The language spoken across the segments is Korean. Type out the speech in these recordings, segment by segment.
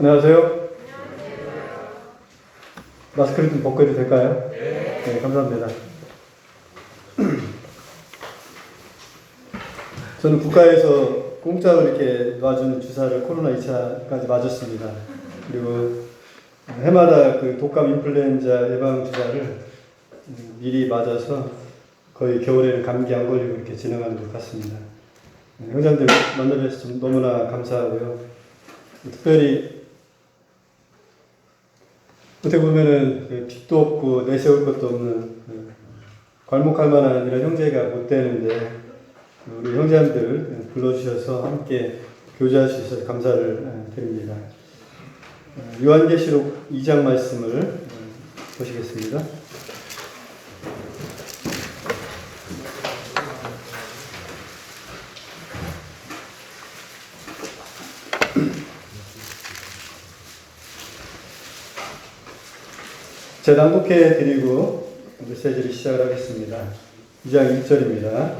안녕하세요. 마스크를 좀 벗고 해도 될까요? 네, 감사합니다. 저는 국가에서 공짜로 이렇게 놔준 주사를 코로나 2차까지 맞았습니다. 그리고 해마다 그 독감 인플루엔자 예방 주사를 미리 맞아서 거의 겨울에는 감기 안 걸리고 이렇게 지나가는 것 같습니다. 형제님들 만나뵈서 좀 너무나 감사하고요. 특별히 어떻게 보면은 빚도 없고 내세울 것도 없는 괄목할 만한 이런 형제가 못 되는데 우리 형제님들 불러주셔서 함께 교제할 수 있어서 감사를 드립니다. 요한계시록 2장 말씀을 보시겠습니다. 제가 낭독해 드리고 메시지를 시작을 하겠습니다. 2장 1절입니다.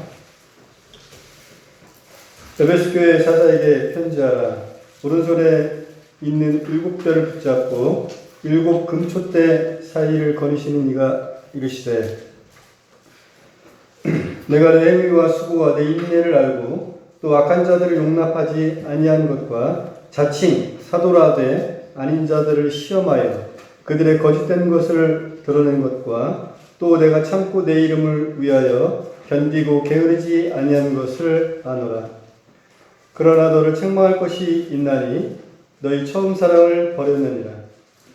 에베소 교회 사자에게 편지하라. 오른손에 있는 7별을 붙잡고 7 금촛대 사이를 거니시는 이가 이르시되 내가 내 행위와 수고와 내 인내를 알고 또 악한 자들을 용납하지 아니한 것과 자칭 사도라되 아닌 자들을 시험하여 그들의 거짓된 것을 드러낸 것과 또 내가 참고 내 이름을 위하여 견디고 게으르지 아니한 것을 아노라. 그러나 너를 책망할 것이 있나니 너희 처음 사랑을 버렸느니라.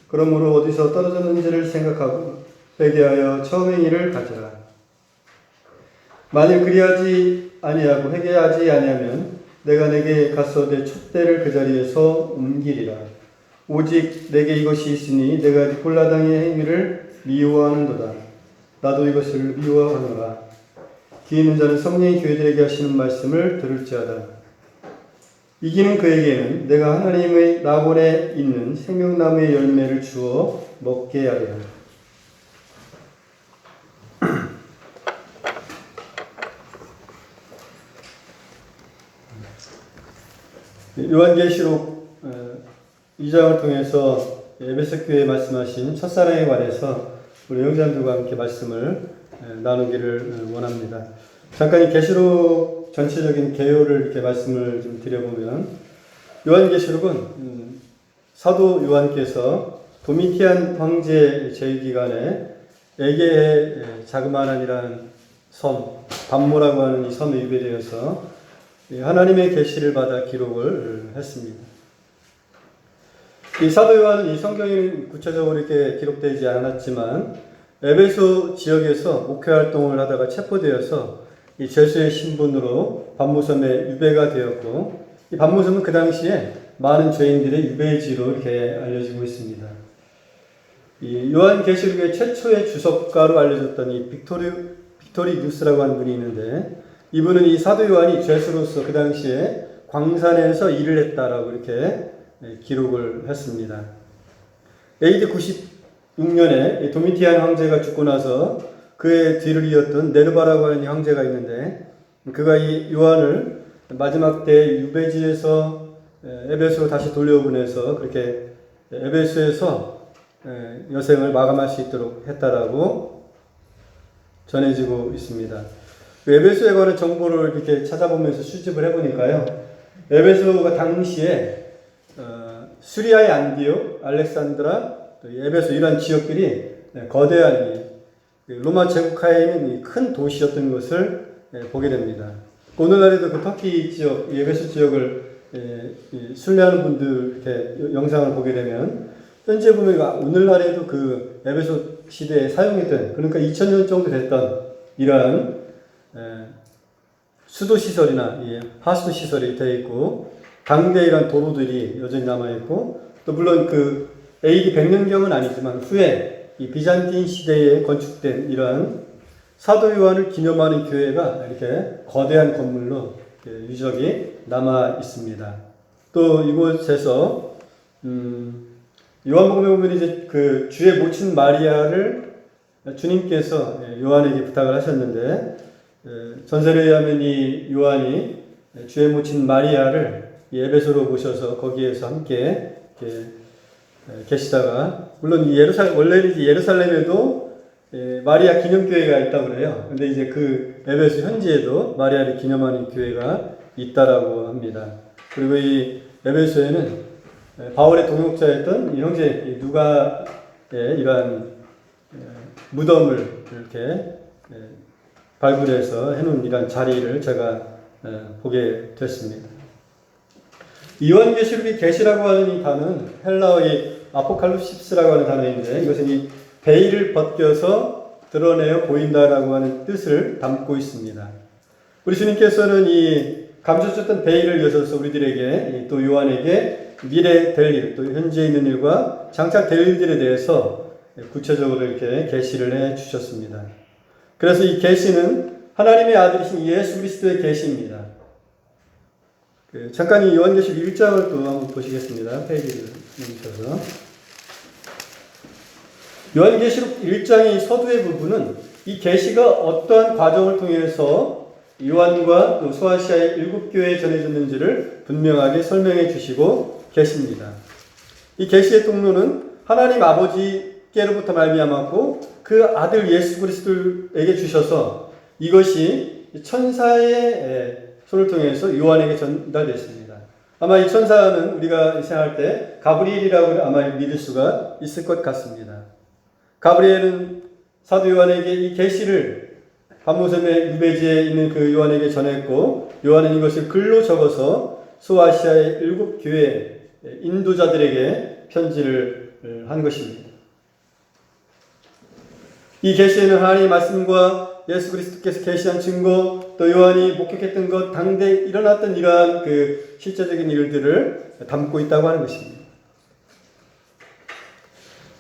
그러므로 어디서 떨어졌는지를 생각하고 회개하여 처음의 일을 가져라. 만일 그리하지 아니하고 회개하지 아니하면 내가 내게 가서 내 촛대를 그 자리에서 옮기리라. 오직 내게 이것이 있으니 내가 니콜라당의 행위를 미워하는도다. 나도 이것을 미워하노라. 귀 있는 자는 성령이 교회들에게 하시는 말씀을 들을지어다. 이기는 그에게는 내가 하나님의 나본에 있는 생명나무의 열매를 주어 먹게 하리라. 요한계시록 2장을 통해서 에베소 교회에 말씀하신 첫사랑에 관해서 우리 형제님들과 함께 말씀을 나누기를 원합니다. 잠깐 이 계시록 전체적인 개요를 이렇게 말씀을 좀 드려보면 요한계시록은 사도 요한께서 도미티안 황제 제위기간에 에게의 자그마한이라는 섬, 밤모라고 하는 이 섬에 유배되어서 하나님의 계시를 받아 기록을 했습니다. 이 사도 요한은 이 성경에 구체적으로 이렇게 기록되지 않았지만 에베소 지역에서 목회 활동을 하다가 체포되어서 이 죄수의 신분으로 밤모섬에 유배가 되었고 이 밤모섬은 그 당시에 많은 죄인들의 유배지로 이렇게 알려지고 있습니다. 이 요한계시록의 최초의 주석가로 알려졌던 이 빅토리누스라고 하는 분이 있는데 이분은 이 사도 요한이 죄수로서 그 당시에 광산에서 일을 했다라고 이렇게 기록을 했습니다. AD 96년에 도미티안 황제가 죽고 나서 그의 뒤를 이었던 네르바라고 하는 황제가 있는데 그가 이 요한을 마지막 때 유배지에서 에베소로 다시 돌려보내서 그렇게 에베소에서 여생을 마감할 수 있도록 했다라고 전해지고 있습니다. 에베소에 관한 정보를 이렇게 찾아보면서 수집을 해보니까요. 에베소가 당시에 수리아의 안디옥, 알렉산드라, 에베소 이런 지역들이 거대한 로마 제국하에 있는 큰 도시였던 것을 보게 됩니다. 오늘날에도 그 터키 지역, 에베소 지역을 순례하는 분들 이렇게 영상을 보게 되면 현재 보면 오늘날에도 그 에베소 시대에 사용했던 그러니까 2000년 정도 됐던 이러한 수도 시설이나 하수도 시설이 되어 있고 당대 이런 도로들이 여전히 남아있고 또 물론 그 AD 100년경은 아니지만 후에 이 비잔틴 시대에 건축된 이러한 사도 요한을 기념하는 교회가 이렇게 거대한 건물로 유적이 남아 있습니다. 또 이곳에서 요한복음에 보면 이제 그 주의 모친 마리아를 주님께서 요한에게 부탁을 하셨는데 전설에 의하면 이 요한이 주의 모친 마리아를 에베소로 모셔서 거기에서 함께 이렇게 계시다가, 물론 원래는 이제 예루살렘에도 마리아 기념교회가 있다고 그래요. 근데 이제 그 에베소 현지에도 마리아를 기념하는 교회가 있다라고 합니다. 그리고 이 에베소에는 바울의 동역자였던 이 형제 누가의 이러한 무덤을 이렇게 발굴해서 해놓은 이런 자리를 제가 보게 됐습니다. 요한계시록의 계시라고 하는 이 단어는 헬라어의 아포칼립시스라고 하는 단어인데, 이것은 이 베일을 벗겨서 드러내어 보인다라고 하는 뜻을 담고 있습니다. 우리 주님께서는 이 감춰졌던 베일을 여셔서 우리들에게, 또 요한에게 미래 될 일, 또 현재 있는 일과 장차 될 일들에 대해서 구체적으로 이렇게 계시를 해 주셨습니다. 그래서 이 계시는 하나님의 아들이신 예수 그리스도의 계시입니다. 잠깐 이 요한계시록 1장을 또 한번 보시겠습니다. 페이지를 넘기셔서. 요한계시록 1장의 서두의 부분은 이 계시가 어떠한 과정을 통해서 요한과 또 소아시아의 7교회에 전해졌는지를 분명하게 설명해 주시고 계십니다. 이 계시의 통로는 하나님 아버지께로부터 말미암았고 그 아들 예수 그리스도에게 주셔서 이것이 천사의 손을 통해서 요한에게 전달됐습니다. 아마 이 천사는 우리가 생각할 때 가브리엘이라고 아마 믿을 수가 있을 것 같습니다. 가브리엘은 사도 요한에게 이 계시를 반모섬의 유배지에 있는 그 요한에게 전했고, 요한은 이것을 글로 적어서 소아시아의 7교회 인도자들에게 편지를 한 것입니다. 이 계시에는 하나님의 말씀과 예수 그리스도께서 계시한 증거, 또 요한이 목격했던 것, 당대 일어났던 이러한 그 실제적인 일들을 담고 있다고 하는 것입니다.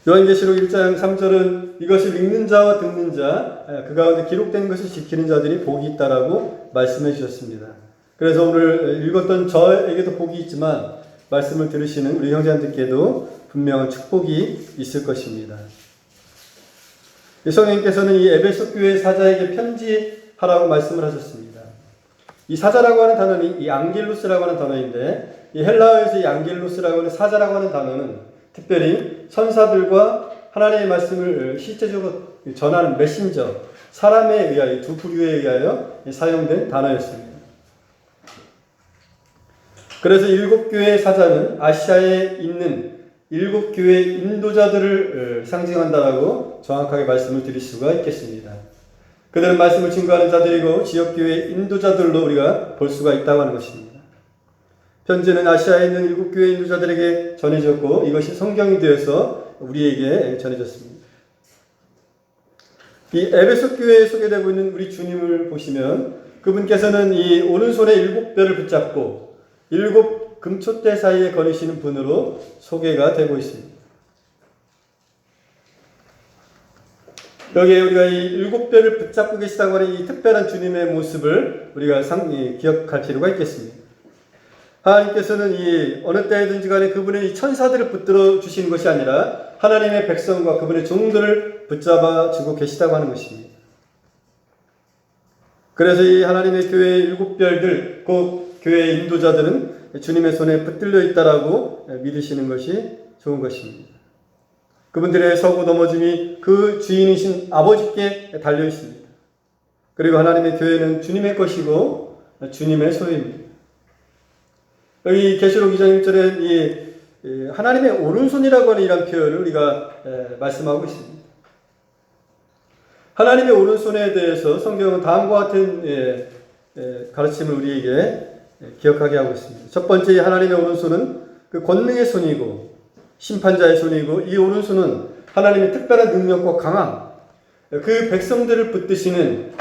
요한계시록 1장 3절은 이것을 읽는 자와 듣는 자, 그 가운데 기록된 것을 지키는 자들이 복이 있다라고 말씀해 주셨습니다. 그래서 오늘 읽었던 저에게도 복이 있지만 말씀을 들으시는 우리 형제님들께도 분명한 축복이 있을 것입니다. 성령님께서는 이 에베소 교회 사자에게 편지하라고 말씀을 하셨습니다. 이 사자라고 하는 단어는 이 앙겔로스라고 하는 단어인데, 이 헬라어에서 이 앙겔로스라고 하는 사자라고 하는 단어는 특별히 선사들과 하나님의 말씀을 실제적으로 전하는 메신저, 사람에 의하여, 두 부류에 의하여 사용된 단어였습니다. 그래서 7교회의 사자는 아시아에 있는 7교회 인도자들을 상징한다라고 정확하게 말씀을 드릴 수가 있겠습니다. 그들은 말씀을 증거하는 자들이고 지역교회 인도자들로 우리가 볼 수가 있다고 하는 것입니다. 편지는 아시아에 있는 7교회 인도자들에게 전해졌고 이것이 성경이 되어서 우리에게 전해졌습니다. 이 에베소 교회에 소개되고 있는 우리 주님을 보시면 그분께서는 이 오른손에 7뼈를 붙잡고 7 금촛대 사이에 거니시는 분으로 소개가 되고 있습니다. 여기에 우리가 이 7뼈를 붙잡고 계시다고 하는 이 특별한 주님의 모습을 우리가 기억할 필요가 있겠습니다. 하나님께서는 이 어느 때든지 간에 그분의 이 천사들을 붙들어 주시는 것이 아니라 하나님의 백성과 그분의 종들을 붙잡아 주고 계시다고 하는 것입니다. 그래서 이 하나님의 교회의 7별들, 그 교회의 인도자들은 주님의 손에 붙들려 있다라고 믿으시는 것이 좋은 것입니다. 그분들의 서고 넘어짐이 그 주인이신 아버지께 달려 있습니다. 그리고 하나님의 교회는 주님의 것이고 주님의 소유입니다. 여기 계시록 2장 1절에 이 하나님의 오른손이라고 하는 이런 표현을 우리가 말씀하고 있습니다. 하나님의 오른손에 대해서 성경은 다음과 같은 가르침을 우리에게 기억하게 하고 있습니다. 첫 번째, 하나님의 오른손은 그 권능의 손이고 심판자의 손이고, 이 오른손은 하나님의 특별한 능력과 강함, 그 백성들을 붙드시는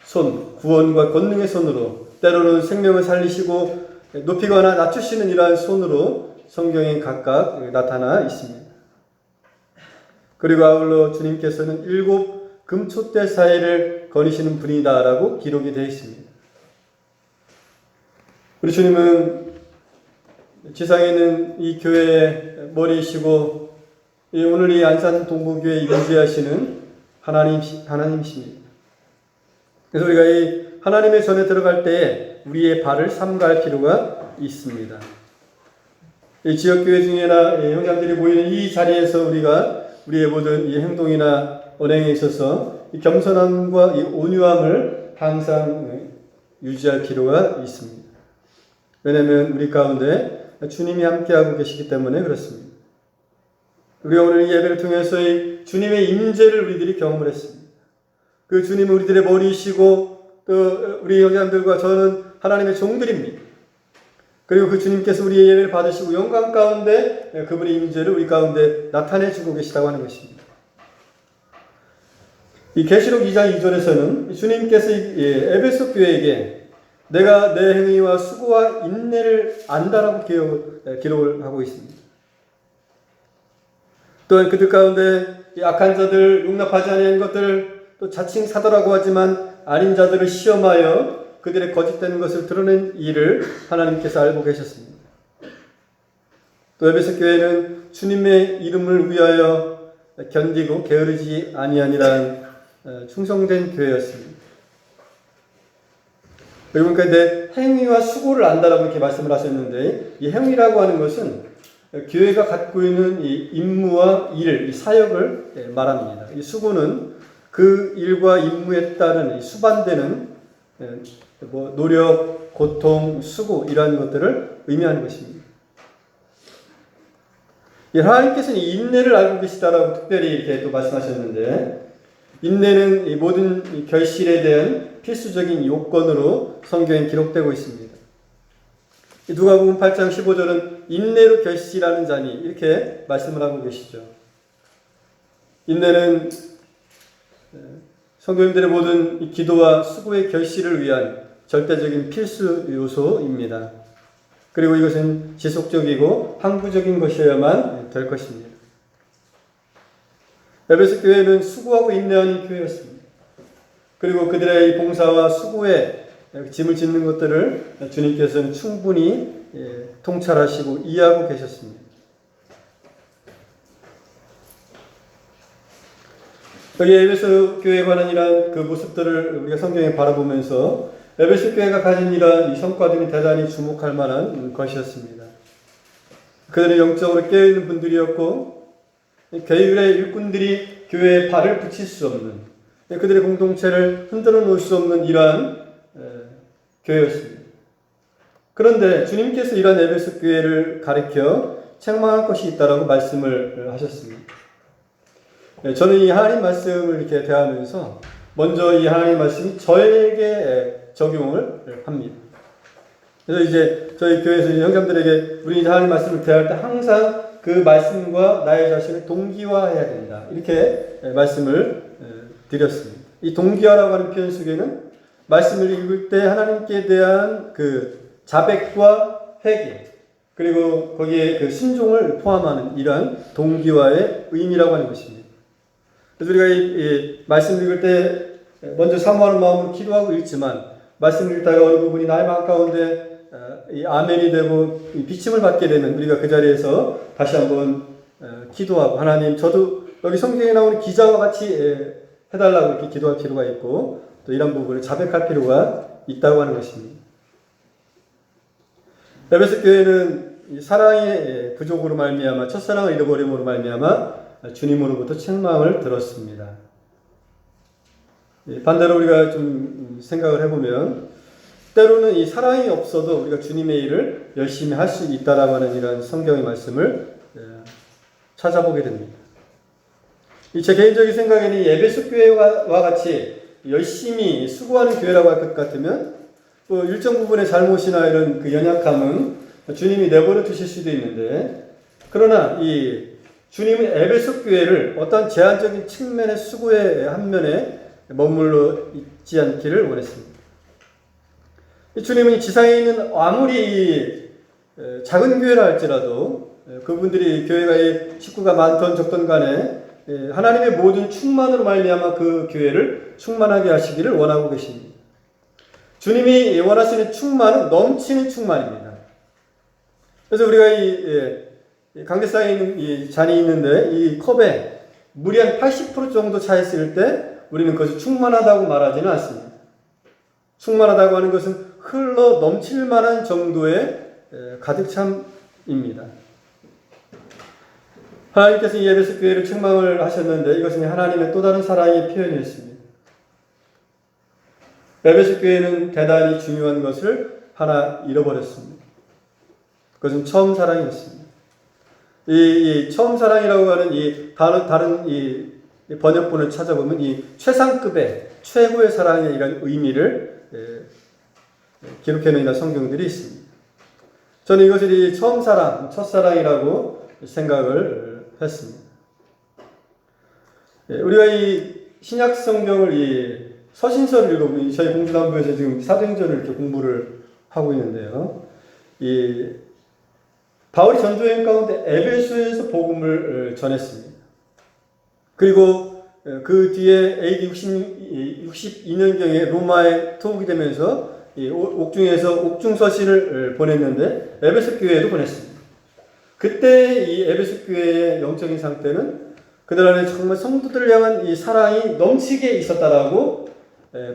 손, 구원과 권능의 손으로, 때로는 생명을 살리시고 높이거나 낮추시는 이러한 손으로 성경에 각각 나타나 있습니다. 그리고 아울러 주님께서는 7 금촛대 사이를 거니시는 분이다라고 기록이 되어 있습니다. 우리 주님은 지상에 있는 이 교회의 머리이시고 오늘 이 안산 동부교회에 임재하시는 하나님이십니다. 그래서 우리가 이 하나님의 전에 들어갈 때에 우리의 발을 삼가할 필요가 있습니다. 이 지역교회 중에나 형제자매들이 모이는 이 자리에서 우리가 우리의 모든 이 행동이나 언행에 있어서 이 겸손함과 이 온유함을 항상 유지할 필요가 있습니다. 왜냐하면 우리 가운데 주님이 함께하고 계시기 때문에 그렇습니다. 우리가 오늘 이 예배를 통해서 이 주님의 임재를 우리들이 경험을 했습니다. 그 주님은 우리들의 머리이시고 또 우리 형제자매들과 저는 하나님의 종들입니다. 그리고 그 주님께서 우리의 예배를 받으시고 영광 가운데 그분의 임재를 우리 가운데 나타내주고 계시다고 하는 것입니다. 이 계시록 2장 2절에서는 주님께서 에베소 교회에게 내가 내 행위와 수고와 인내를 안다라고 기록을 하고 있습니다. 또한 그들 가운데 악한 자들, 용납하지 않는 것들, 또 자칭 사도라고 하지만 아닌 자들을 시험하여 그들의 거짓된 것을 드러낸 일을 하나님께서 알고 계셨습니다. 또 에베소 교회는 주님의 이름을 위하여 견디고 게으르지 아니하니란 충성된 교회였습니다. 그러니까 내 행위와 수고를 안다라고 이렇게 말씀을 하셨는데 이 행위라고 하는 것은 교회가 갖고 있는 이 임무와 일, 이 사역을 말합니다. 이 수고는 그 일과 임무에 따른 이 수반되는 노력, 고통, 수고 이러한 것들을 의미하는 것입니다. 하나님께서는 인내를 알고 계시다라고 특별히 이렇게 또 말씀하셨는데 인내는 이 모든 결실에 대한 필수적인 요건으로 성경에 기록되고 있습니다. 누가복음 8장 15절은 인내로 결실하는 자니 이렇게 말씀을 하고 계시죠. 인내는 성도님들의 모든 기도와 수고의 결실을 위한 절대적인 필수 요소입니다. 그리고 이것은 지속적이고 항구적인 것이어야만 될 것입니다. 에베소 교회는 수고하고 인내하는 교회였습니다. 그리고 그들의 봉사와 수고에 짐을 짓는 것들을 주님께서는 충분히 통찰하시고 이해하고 계셨습니다. 여기 에베소 교회에 관한 이러한 그 모습들을 우리가 성경에 바라보면서 에베소 교회가 가진 이러한 이 성과들이 대단히 주목할 만한 것이었습니다. 그들은 영적으로 깨어있는 분들이었고 교회의 일꾼들이 교회에 발을 붙일 수 없는 그들의 공동체를 흔들어 놓을 수 없는 이러한 교회였습니다. 그런데 주님께서 이러한 에베소 교회를 가리켜 책망할 것이 있다라고 말씀을 하셨습니다. 저는 이 하나님 말씀을 이렇게 대하면서 먼저 이 하나님 말씀이 저에게 적용을 합니다. 그래서 이제 저희 교회에서 형제들에게 우리 이제 하나님 말씀을 대할 때 항상 그 말씀과 나의 자신을 동기화해야 된다. 이렇게 말씀을 드렸습니다. 이 동기화라고 하는 표현 속에는 말씀을 읽을 때 하나님께 대한 그 자백과 회개 그리고 거기에 그 순종을 포함하는 이러한 동기화의 의미라고 하는 것입니다. 그래서 우리가 이 말씀을 읽을 때 먼저 사모하는 마음으로 기도하고 읽지만 말씀을 읽다가 어느 부분이 나의 마음 가운데 이 아멘이 되고 이 비침을 받게 되면 우리가 그 자리에서 다시 한번 기도하고 하나님 저도 여기 성경에 나오는 기자와 같이 해달라고 이렇게 기도할 필요가 있고 또 이런 부분을 자백할 필요가 있다고 하는 것입니다. 에베소 교회는 사랑의 부족으로 말미암아 첫사랑을 잃어버림으로 말미암아 주님으로부터 책망을 들었습니다. 반대로 우리가 좀 생각을 해보면 때로는 이 사랑이 없어도 우리가 주님의 일을 열심히 할 수 있다라고 하는 이런 성경의 말씀을 찾아보게 됩니다. 제 개인적인 생각에는 이 에베소 교회와 같이 열심히 수고하는 교회라고 할 것 같으면 뭐 일정 부분의 잘못이나 이런 그 연약함은 주님이 내버려 두실 수도 있는데 그러나 이 주님은 에베소 교회를 어떤 제한적인 측면의 수고의 한 면에 머물러 있지 않기를 원했습니다. 주님은 지상에 있는 아무리 작은 교회라 할지라도 그분들이 교회가 식구가 많던 적던 간에 하나님의 모든 충만으로 말미암아 그 교회를 충만하게 하시기를 원하고 계십니다. 주님이 원하시는 충만은 넘치는 충만입니다. 그래서 우리가 이 강대상에 있는 이 잔이 있는데 이 컵에 물이 한 80% 정도 차 있을 때 우리는 그것이 충만하다고 말하지는 않습니다. 충만하다고 하는 것은 흘러 넘칠 만한 정도의 가득 참입니다. 하나님께서 이 에베소 교회를 책망을 하셨는데 이것은 하나님의 또 다른 사랑의 표현이었습니다. 에베소 교회는 대단히 중요한 것을 하나 잃어버렸습니다. 그것은 처음 사랑이었습니다. 이 처음 사랑이라고 하는 이 다른 이 번역본을 찾아보면 이 최상급의 최고의 사랑의 이런 의미를 기록해 놓은 성경들이 있습니다. 저는 이것을 이 처음 사랑, 첫사랑이라고 생각을 했습니다. 우리가 이 신약 성경을 이 서신서를 읽어보면 저희 공주남부에서 지금 사도행전을 이렇게 공부를 하고 있는데요. 이 바울이 전도여행 가운데 에베소에서 복음을 전했습니다. 그리고 그 뒤에 AD 62년경에 로마에 투옥이 되면서 이 옥중에서 옥중서신을 보냈는데 에베소 교회에도 보냈습니다. 그때 이 에베소 교회의 영적인 상태는 그들 안에 정말 성도들을 향한 이 사랑이 넘치게 있었다라고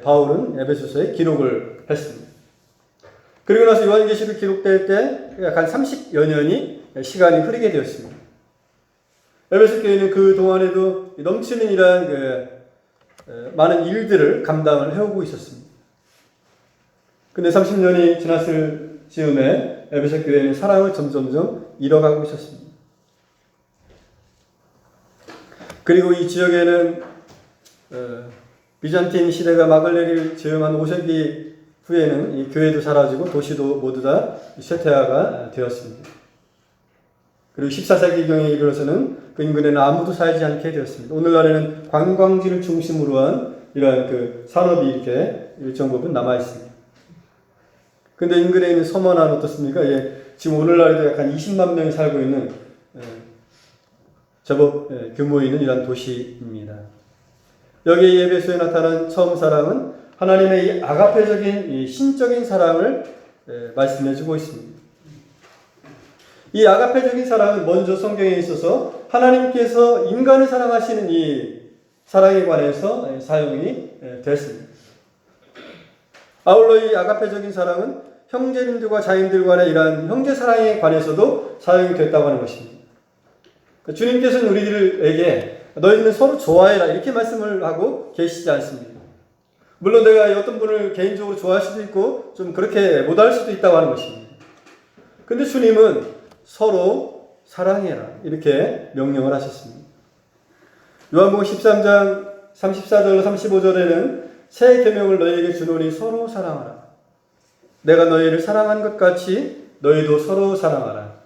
바울은 에베소서에 기록을 했습니다. 그리고 나서 요한계시록 기록될 때 약 한 30여 년이 시간이 흐르게 되었습니다. 에베소 교회는 그 동안에도 넘치는 이러한 많은 일들을 감당을 해오고 있었습니다. 근데 30년이 지났을 즈음에 에베소 교회는 사랑을 점점점 잃어가고 있었습니다. 그리고 이 지역에는 비잔틴 시대가 막을 내릴 즈음 한 5세기 후에는 이 교회도 사라지고 도시도 모두 다 쇠퇴화가 되었습니다. 그리고 14세기경에 이르러서는 그 인근에는 아무도 살지 않게 되었습니다. 오늘날에는 관광지를 중심으로 한 이러한 그 산업이 이렇게 일정 부분 남아 있습니다. 근데 인근에 있는 서머나는 어떻습니까? 지금 오늘날에도 약간 20만 명이 살고 있는 제법 규모 있는 이러한 도시입니다. 여기 에베소에 나타난 처음 사랑은 하나님의 이 아가페적인 이 신적인 사랑을 말씀해주고 있습니다. 이 아가페적인 사랑은 먼저 성경에 있어서 하나님께서 인간을 사랑하시는 이 사랑에 관해서 사용이 됐습니다. 아울러 이 아가페적인 사랑은 형제님들과 자인들 간의 이러한 형제 사랑에 관해서도 사용이 됐다고 하는 것입니다. 주님께서는 우리들에게 너희는 서로 좋아해라 이렇게 말씀을 하고 계시지 않습니다. 물론 내가 어떤 분을 개인적으로 좋아할 수도 있고 좀 그렇게 못할 수도 있다고 하는 것입니다. 근데 주님은 서로 사랑해라 이렇게 명령을 하셨습니다. 요한복음 13장 34절 35절에는 새 계명을 너희에게 주노니 서로 사랑하라. 내가 너희를 사랑한 것 같이 너희도 서로 사랑하라.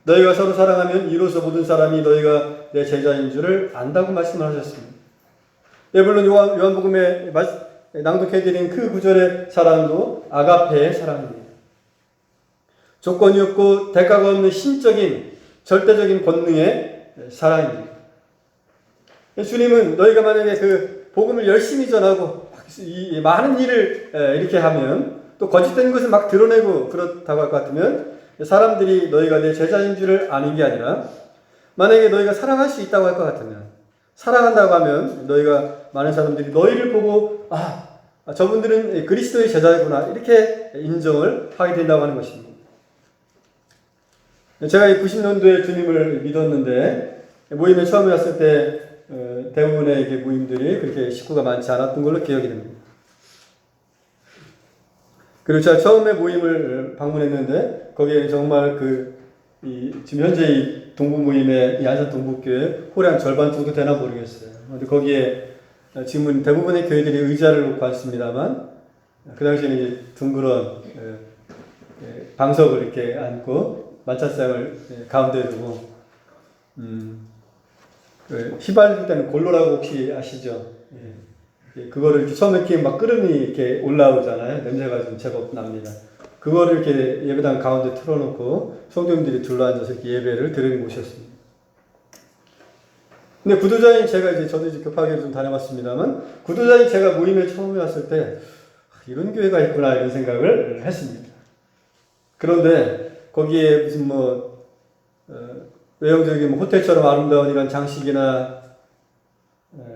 너희가 서로 사랑하면 이로써 모든 사람이 너희가 내 제자인 줄을 안다고 말씀을 하셨습니다. 물론 요한복음에 낭독해드린 그 구절의 사랑도 아가페의 사랑입니다. 조건이 없고 대가가 없는 신적인 절대적인 권능의 사랑입니다. 주님은 너희가 만약에 그 복음을 열심히 전하고 이 많은 일을 이렇게 하면 또 거짓된 것을 막 드러내고 그렇다고 할 것 같으면 사람들이 너희가 내 제자인 줄을 아는 게 아니라 만약에 너희가 사랑할 수 있다고 할 것 같으면 사랑한다고 하면 너희가 많은 사람들이 너희를 보고 저분들은 그리스도의 제자이구나 이렇게 인정을 하게 된다고 하는 것입니다. 제가 90년도에 주님을 믿었는데 모임에 처음에 왔을 때 대부분의 모임들이 그렇게 식구가 많지 않았던 걸로 기억이 됩니다. 그리고 제가 처음에 모임을 방문했는데 거기에 정말 지금 현재 이 동부 모임의 이 안산 동부교회 홀의 한 절반 정도 되나 모르겠어요. 근데 거기에 지금은 대부분의 교회들이 의자를 놓고 앉습니다만 그 당시에는 이제 둥그런 방석을 이렇게 앉고 만찬상을 가운데 두고 휘발릴 때는 골로라고 혹시 아시죠? 그거를 이렇게 처음에 이렇게 막 끓음이 이렇게 올라오잖아요. 냄새가 좀 제법 납니다. 그거를 이렇게 예배당 가운데 틀어놓고 성도님들이 둘러앉아서 이렇게 예배를 드리는 곳이었습니다. 근데 구도자인 제가 저도 이제 급하게 좀 다녀봤습니다만 구도자인 제가 모임에 처음에 왔을 때 이런 교회가 있구나 이런 생각을 했습니다. 그런데 거기에 무슨 외형적인 호텔처럼 아름다운 이런 장식이나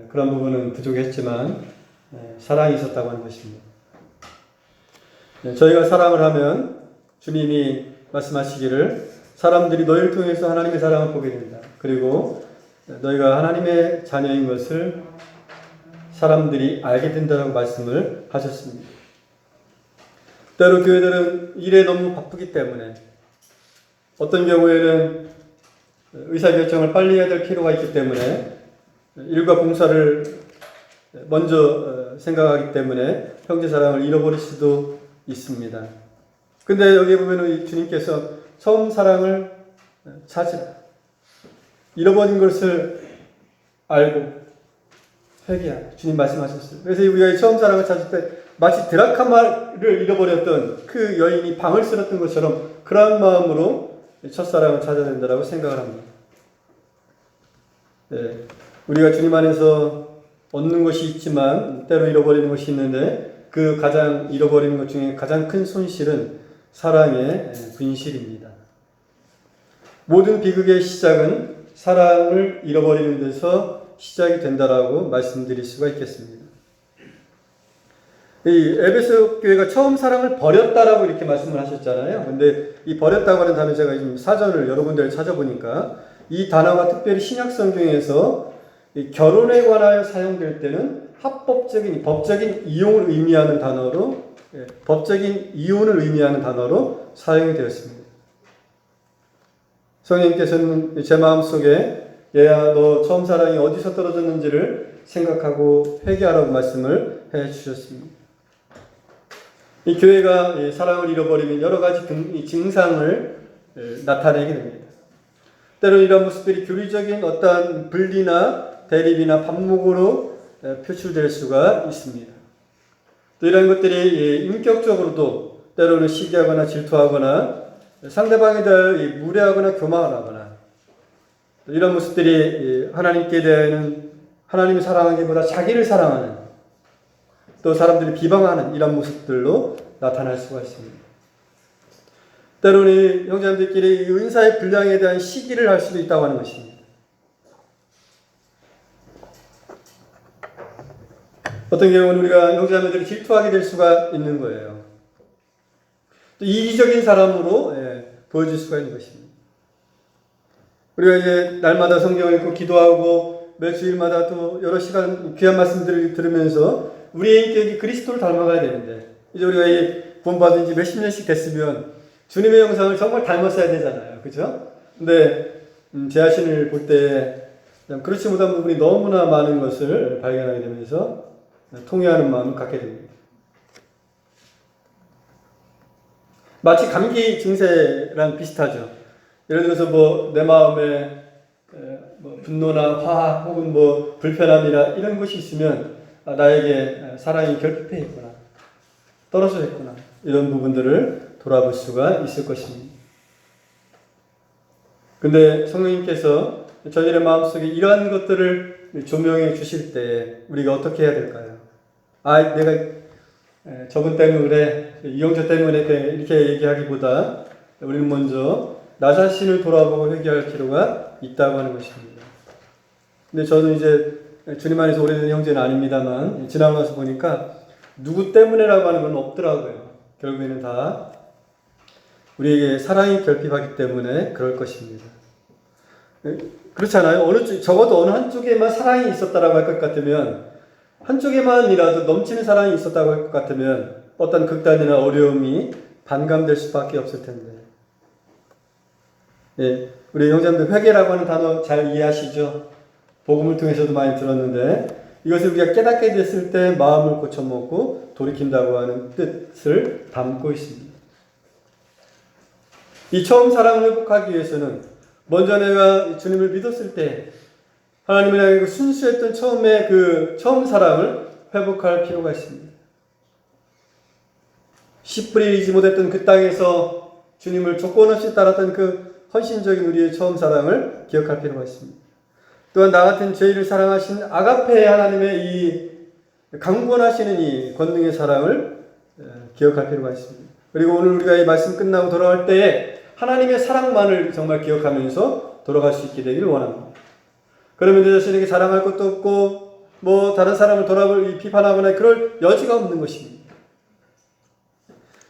그런 부분은 부족했지만 사랑이 있었다고 하는 것입니다. 저희가 사랑을 하면 주님이 말씀하시기를 사람들이 너희를 통해서 하나님의 사랑을 보게 된다. 그리고 너희가 하나님의 자녀인 것을 사람들이 알게 된다고 말씀을 하셨습니다. 때로 교회들은 일에 너무 바쁘기 때문에 어떤 경우에는 의사결정을 빨리 해야 될 필요가 있기 때문에 일과 봉사를 먼저 생각하기 때문에 형제 사랑을 잃어버릴 수도 있습니다. 근데 여기 보면 주님께서 처음 사랑을 찾으라. 잃어버린 것을 알고 회개하라. 주님 말씀하셨어요. 그래서 우리가 이 처음 사랑을 찾을 때 마치 드라카마를 잃어버렸던 그 여인이 방을 쓸었던 것처럼 그러한 마음으로 첫사랑을 찾아야 된다고 생각을 합니다. 네, 우리가 주님 안에서 얻는 것이 있지만 때로 잃어버리는 것이 있는데 그 가장 잃어버리는 것 중에 가장 큰 손실은 사랑의 분실입니다. 모든 비극의 시작은 사랑을 잃어버리는 데서 시작이 된다라고 말씀드릴 수가 있겠습니다. 이 에베소 교회가 처음 사랑을 버렸다라고 이렇게 말씀을 하셨잖아요. 근데 이 버렸다고 하는 단어 제가 지금 사전을 여러 군데를 찾아보니까 이 단어가 특별히 신약 성경에서 결혼에 관하여 사용될 때는 합법적인 법적인 이용을 의미하는 단어로 법적인 이혼을 의미하는 단어로 사용이 되었습니다. 성령님께서는 제 마음속에 얘야 너 처음 사랑이 어디서 떨어졌는지를 생각하고 회개하라고 말씀을 해 주셨습니다. 이 교회가 사랑을 잃어버리면 여러 가지 증상을 나타내게 됩니다. 때로는 이런 모습들이 교리적인 어떤 분리나 대립이나 반목으로 표출될 수가 있습니다. 또 이런 것들이 인격적으로도 때로는 시기하거나 질투하거나 상대방에 대해 무례하거나 교만하거나 이런 모습들이 하나님께 대해는 하나님을 사랑하기보다 자기를 사랑하는 또 사람들을 비방하는 이런 모습들로 나타날 수가 있습니다. 때로는 형제자매들끼리 은사의 분량에 대한 시기를 할 수도 있다고 하는 것입니다. 어떤 경우는 우리가 형제자매들을 질투하게 될 수가 있는 거예요. 또 이기적인 사람으로 보여질 수가 있는 것입니다. 우리가 이제 날마다 성경을 읽고 기도하고 매 주일마다 또 여러 시간 귀한 말씀들을 들으면서 우리의 인격이 그리스도를 닮아가야 되는데 이제 우리가 이 구원받은 지 몇십 년씩 됐으면 주님의 형상을 정말 닮았어야 되잖아요. 그죠? 근데 제 자신을 볼 때 그렇지 못한 부분이 너무나 많은 것을 발견하게 되면서 통회하는 마음을 갖게 됩니다. 마치 감기 증세랑 비슷하죠. 예를 들어서 내 마음에 분노나 화 혹은 불편함이나 이런 것이 있으면 나에게 사랑이 결핍해 있구나, 떨어져 있구나 이런 부분들을 돌아볼 수가 있을 것입니다. 근데 성령님께서 저희들의 마음속에 이러한 것들을 조명해 주실 때 우리가 어떻게 해야 될까요? 내가 저분 때문에 그래, 이용자 때문에 이렇게 얘기하기보다 우리는 먼저 나 자신을 돌아보고 회개할 필요가 있다고 하는 것입니다. 근데 저는 이제 주님 안에서 오래된 형제는 아닙니다만 지나고 나서 보니까 누구 때문에라고 하는 건 없더라고요. 결국에는 다 우리에게 사랑이 결핍하기 때문에 그럴 것입니다. 그렇잖아요. 적어도 어느 한쪽에만 사랑이 있었다라고 할 것 같으면 한쪽에만이라도 넘치는 사랑이 있었다고 할 것 같으면 어떤 극단이나 어려움이 반감될 수밖에 없을 텐데. 우리 형제님들 회개라고 하는 단어 잘 이해하시죠? 복음을 통해서도 많이 들었는데 이것을 우리가 깨닫게 됐을 때 마음을 고쳐먹고 돌이킨다고 하는 뜻을 담고 있습니다. 이 처음 사랑을 회복하기 위해서는 먼저 내가 주님을 믿었을 때 하나님을 향해 순수했던 처음 사랑을 회복할 필요가 있습니다. 씨 뿌리지 못했던 그 땅에서 주님을 조건 없이 따랐던 그 헌신적인 우리의 처음 사랑을 기억할 필요가 있습니다. 또한 나 같은 죄인을 사랑하신 아가페 하나님의 이 강권하시는 이 권능의 사랑을 기억할 필요가 있습니다. 그리고 오늘 우리가 이 말씀 끝나고 돌아갈 때에 하나님의 사랑만을 정말 기억하면서 돌아갈 수 있게 되기를 원합니다. 그러면 내 자신에게 자랑할 것도 없고 다른 사람을 돌아볼 비판하거나 그럴 여지가 없는 것입니다.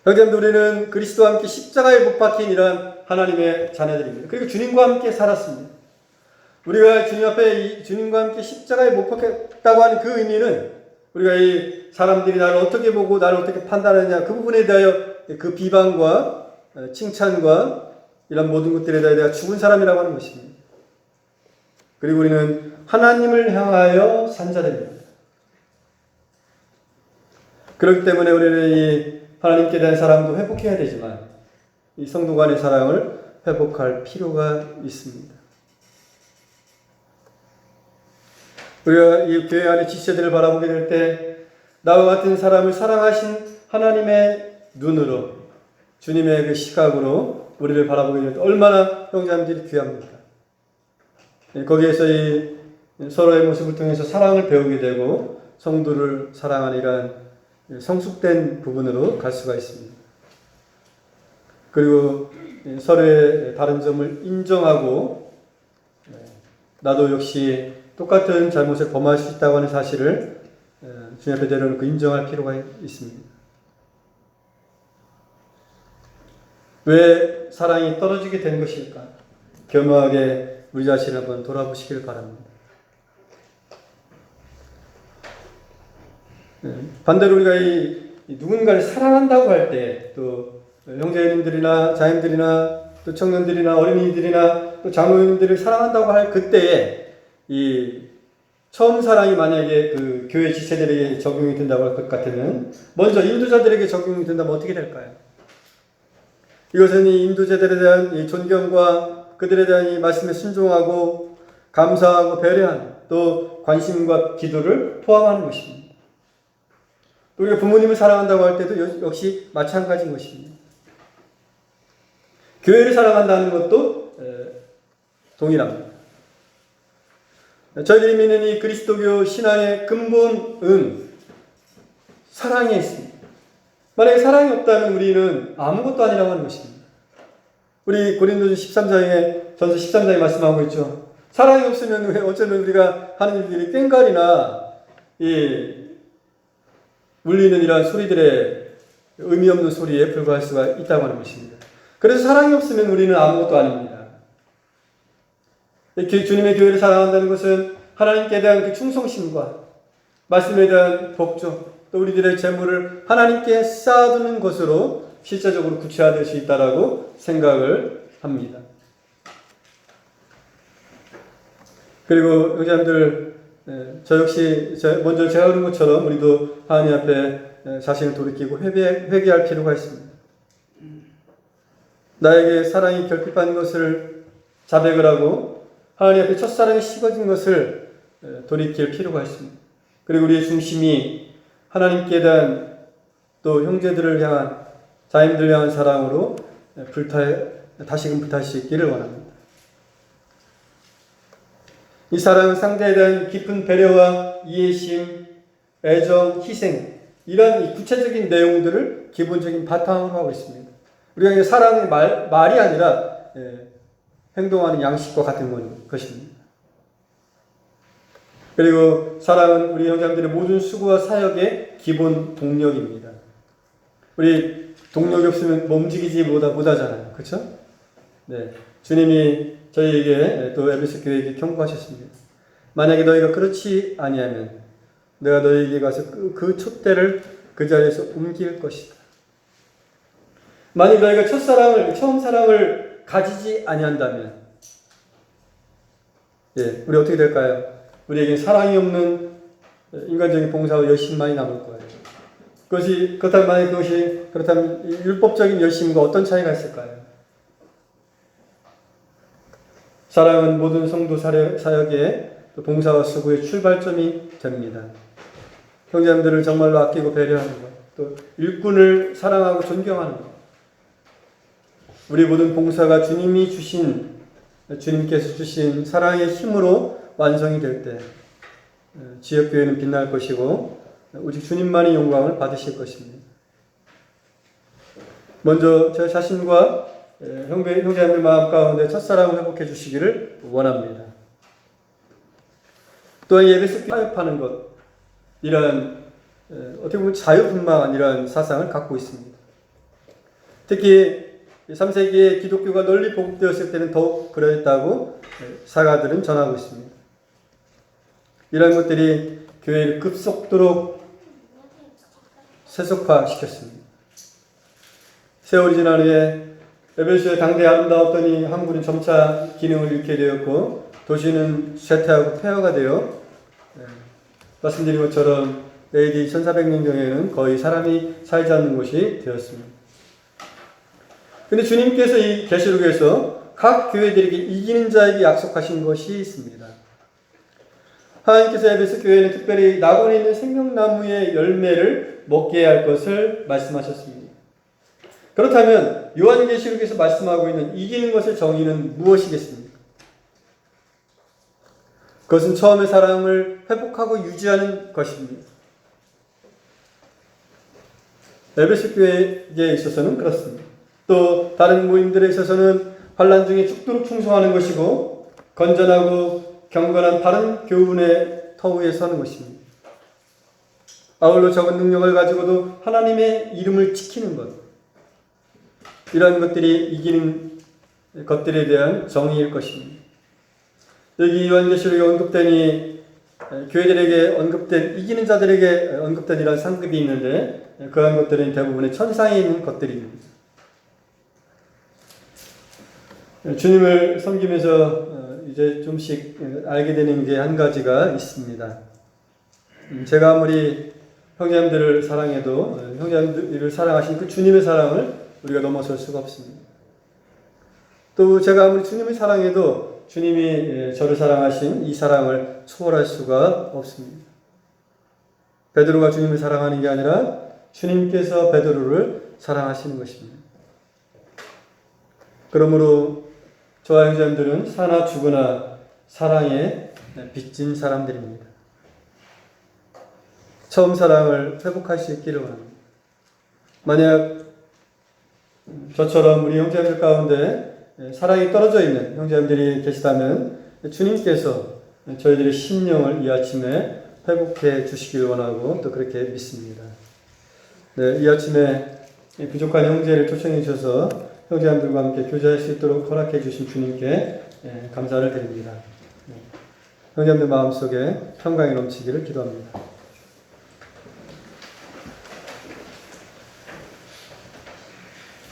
형제님들, 우리는 그리스도와 함께 십자가에 못 박힌 이러한 하나님의 자녀들입니다. 그리고 주님과 함께 살았습니다. 우리가 주님 앞에 주님과 함께 십자가에 못 박혔다고 하는 그 의미는 우리가 이 사람들이 나를 어떻게 보고 나를 어떻게 판단하느냐 그 부분에 대하여 그 비방과 칭찬과 이런 모든 것들에 대하여 내가 죽은 사람이라고 하는 것입니다. 그리고 우리는 하나님을 향하여 산 자들입니다. 그렇기 때문에 우리는 이 하나님께 대한 사랑도 회복해야 되지만 이 성도 간의 사랑을 회복할 필요가 있습니다. 우리가 이 교회 안의 지체들을 바라보게 될 때 나와 같은 사람을 사랑하신 하나님의 눈으로 주님의 그 시각으로 우리를 바라보게 될 때 얼마나 형제자매들이 귀합니까? 거기에서 이 서로의 모습을 통해서 사랑을 배우게 되고 성도를 사랑하는 이러한 성숙된 부분으로 갈 수가 있습니다. 그리고 서로의 다른 점을 인정하고 나도 역시 똑같은 잘못을 범할 수 있다고 하는 사실을 주님 앞에 내려놓고 인정할 필요가 있습니다. 왜 사랑이 떨어지게 된 것일까? 겸허하게 우리 자신을 한번 돌아보시길 바랍니다. 반대로 우리가 이 누군가를 사랑한다고 할 때 또 형제님들이나 자님들이나 또 청년들이나 어린이들이나 또 장로님들을 사랑한다고 할 그때에 이 처음 사랑이 만약에 그 교회 지체들에게 적용이 된다고 할 것 같으면 먼저 인도자들에게 적용이 된다면 어떻게 될까요? 이것은 이 인도자들에 대한 이 존경과 그들에 대한 이 말씀에 순종하고 감사하고 배려하는 또 관심과 기도를 포함하는 것입니다. 우리가 부모님을 사랑한다고 할 때도 역시 마찬가지인 것입니다. 교회를 사랑한다는 것도 동일합니다. 저희들이 믿는 이 그리스도교 신앙의 근본은 사랑에 있습니다. 만약에 사랑이 없다면 우리는 아무것도 아니라고 하는 것입니다. 우리 고린도전 13장에 전서 13장에 말씀하고 있죠. 사랑이 없으면 어쩌면 우리가 하는 일들이 꽹과리나 울리는 이러한 소리들의 의미 없는 소리에 불과할 수가 있다고 하는 것입니다. 그래서 사랑이 없으면 우리는 아무것도 아닙니다. 주님의 교회를 사랑한다는 것은 하나님께 대한 그 충성심과 말씀에 대한 복종, 또 우리들의 재물을 하나님께 쌓아두는 것으로 실제적으로 구체화될 수 있다라고 생각을 합니다. 그리고 형제님들, 저 역시 먼저 제가 그런 것처럼 우리도 하나님 앞에 자신을 돌이키고 회개할 필요가 있습니다. 나에게 사랑이 결핍한 것을 자백을 하고 하나님 앞에 첫사랑이 식어진 것을 돌이킬 필요가 있습니다. 그리고 우리의 중심이 하나님께 대한 또 형제들을 향한 자인들을 향한 사랑으로 다시금 불탈 수 있기를 원합니다. 이 사랑은 상대에 대한 깊은 배려와 이해심, 애정, 희생 이런 구체적인 내용들을 기본적인 바탕으로 하고 있습니다. 우리가 사랑의 말이 아니라 행동하는 양식과 같은 것입니다. 그리고 사랑은 우리 형제들의 모든 수고와 사역의 기본 동력입니다. 우리 동력이 없으면 움직이지 못하잖아요. 그렇죠? 네. 주님이 저희에게 또 에베소 교회에게 경고하셨습니다. 만약에 너희가 그렇지 아니하면 내가 너희에게 가서 그 촛대를 그 자리에서 옮길 것이다. 만약 너희가 처음 사랑을 가지지 아니한다면 우리 어떻게 될까요? 우리에게 사랑이 없는 인간적인 봉사와 열심만이 남을 거예요. 그렇다면 율법적인 열심과 어떤 차이가 있을까요? 사랑은 모든 성도 사역의 봉사와 수고의 출발점이 됩니다. 형제님들을 정말로 아끼고 배려하는 것, 또 일꾼을 사랑하고 존경하는 것. 우리 모든 봉사가 주님께서 주신 사랑의 힘으로 완성이 될 때 지역교회는 빛날 것이고 오직 주님만이 영광을 받으실 것입니다. 먼저 저 자신과 형제님들 마음 가운데 첫사랑을 회복해 주시기를 원합니다. 또한 예배에서 타협하는 것, 이런 어떻게 보면 자유분방한 이런 사상을 갖고 있습니다. 특히 3세기에 기독교가 널리 보급되었을 때는 더욱 그러했다고 사가들은 전하고 있습니다. 이런 것들이 교회를 급속도로 세속화시켰습니다. 세월이 지난 후에 에베소의 당대 아름다웠더니 항구는 점차 기능을 잃게 되었고 도시는 쇠퇴하고 폐허가 되어 말씀드린 것처럼 AD 1400년경에는 거의 사람이 살지 않는 곳이 되었습니다. 그런데 주님께서 이 계시록에서 각 교회들에게 이기는 자에게 약속하신 것이 있습니다. 하나님께서 에베소 교회는 특별히 낙원에 있는 생명나무의 열매를 먹게 할 것을 말씀하셨습니다. 그렇다면 요한계시록에서 말씀하고 있는 이기는 것의 정의는 무엇이겠습니까? 그것은 처음의 사랑을 회복하고 유지하는 것입니다. 에베소 교회에 있어서는 그렇습니다. 또 다른 모임들에 있어서는 환난 중에 죽도록 충성하는 것이고 건전하고 경건한 바른 교훈의 터 위에 서는 것입니다. 아울러 적은 능력을 가지고도 하나님의 이름을 지키는 것, 이러한 것들이 이기는 것들에 대한 정의일 것입니다. 여기 요한계시록에 언급되니 교회들에게 언급된 이기는 자들에게 언급된 이런 상급이 있는데 그러한 것들은 대부분의 천상에 있는 것들입니다. 주님을 섬기면서 이제 좀씩 알게 되는 게 한 가지가 있습니다. 제가 아무리 형제님들을 사랑해도 형제님들을 사랑하신 그 주님의 사랑을 우리가 넘어설 수가 없습니다. 또 제가 아무리 주님을 사랑해도 주님이 저를 사랑하신 이 사랑을 초월할 수가 없습니다. 베드로가 주님을 사랑하는 게 아니라 주님께서 베드로를 사랑하시는 것입니다. 그러므로 저와 형제님들은 사나 죽으나 사랑에 빚진 사람들입니다. 처음 사랑을 회복할 수 있기를 원합니다. 만약 저처럼 우리 형제님들 가운데 사랑이 떨어져 있는 형제님들이 계시다면 주님께서 저희들의 심령을 이 아침에 회복해 주시기를 원하고 또 그렇게 믿습니다. 네, 이 아침에 부족한 형제를 초청해 주셔서 형제님들과 함께 교제할 수 있도록 허락해 주신 주님께 감사를 드립니다. 형제님들 마음속에 평강이 넘치기를 기도합니다.